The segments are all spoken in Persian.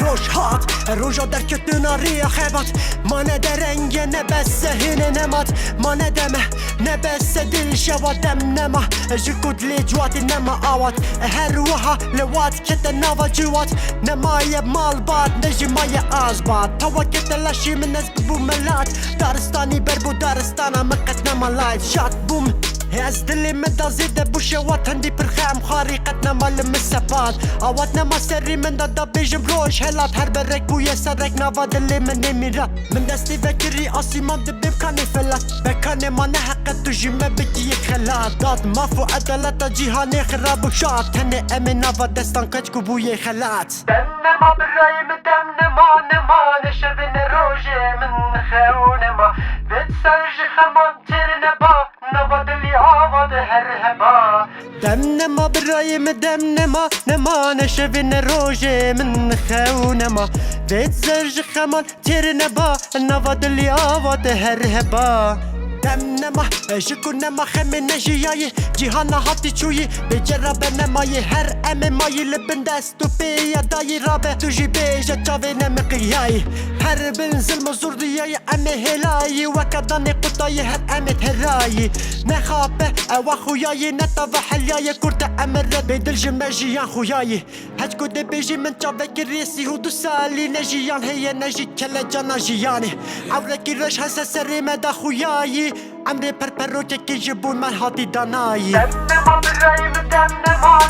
روش هات روژا در کتنا ریا خیبات ما نده رنگ نبسه هینه نمات ما ندمه نبسه دل شوا دم نما جکود لی جوات نما آوات هر وها لوات کت نوا جوات نمای مال باد نجی مای آز باد توا کت لشی من از ببو ملات دارستانی بربو دارستانا مقت نمالات شات بوم از دلی مدا زیده بوشه وطن پرخم خاریقتنا مال مسپاد آواتنا سری من دادا بیجم روش هلات هر برک بوی سرک نوا دلی من نمیرا من دستی وکری آسیمان دبیم کانی فلات بکانی ما نحقت تو جیمه بکی خلات داد مافو عدالت جیهانی خراب و شاد تنه امی نوا دستان کچکو بوی خلات دم نما برایم دم نما نشبین روژه من خونما بید سرج خمان تیر نبا نوا دلی آواد هر هبا دم نما برایم دم نما نشوین روژه من خونما بید زرج خمان تیر نبا نوا دلی آواد هر هبا دم نما شکو نما خمی نجیایی جیهانا هاتی چویی بجرب نمایی هر ام مایی لبن دستو بیا دایی رابه تو جی بیجا چاوی نمقیایی هر بن ظلم زور دیایی ام هلایی وکدانی قطایی هر ام ترایی نخابه او خویایی نتا و حلیای کرد ام ربی دل جمجیان خویایی هج کده بیجی من چاوه کریسی هودو سالی نجیان هی نجی کل جانا جیانی عورکی رش هسه سری مدا خویایی عمري بربرو كي يجيبون مال هاتي داناي دم نما برايم دم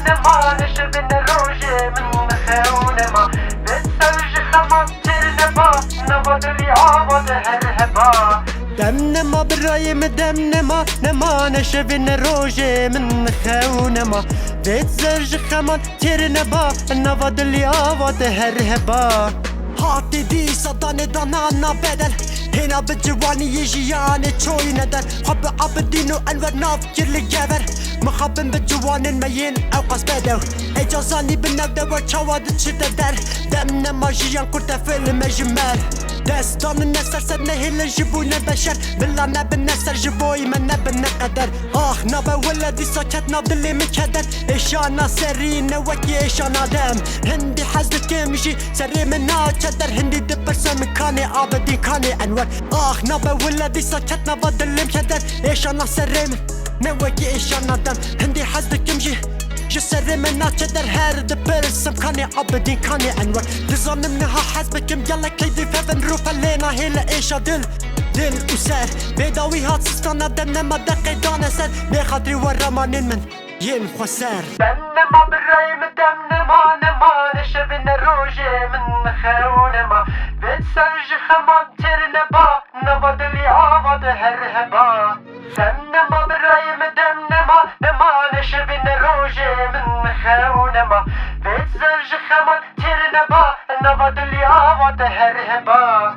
نما نشبين روجي من خونما بتسرج خمان تير نبا نوا دلي عوض هرهبا دم نما برايم دم نما نشبين روجي من خونما بتسرج خمان تير نبا نوا دلي عوض هرهبا هاتي دي صداني دانانا بدل هنا بالجواني يجياني تشوي ندر حب عبدين وانور نافكر لجبر مخابن بالجوان الميين او قص بدو اجازاني بالنبدا وشواد تشددر دمنا ماجيان كرتا في المجمر دستان النسر سدنا هلا جيبونا بشر بالله بالنسر جيبوي منا بالنقدر نبا ولدي سكتنا باللي مكدر ايشانا سرينا وكي ايشانا دم هندي حزبك يمشي سري منا قدر هندي دبرسم كاني عبدي كاني انور نبا ولدي سكتنا باللي مكدر ايشانا سري نوكي ايشانا دم هندي حزبك يمشي جسر منا قدر هارد برسم كاني عبدي كاني انور لزان منها حزبك مجلا كيدي فبن روفا لينا هيلا ايشا دل وسر بيداوي هات سستانا دم ما دقي دانا سر بخاطري ورمانين من ين خسر دم نما برايم دم نما نشبين روجي من خونما بتسرج خمان تير نبا نوا دلي عوض هرهبا دم نما برايم دم نما نشبين روجي من خونما بتسرج خمان تير نبا نوا دلي عوض هرهبا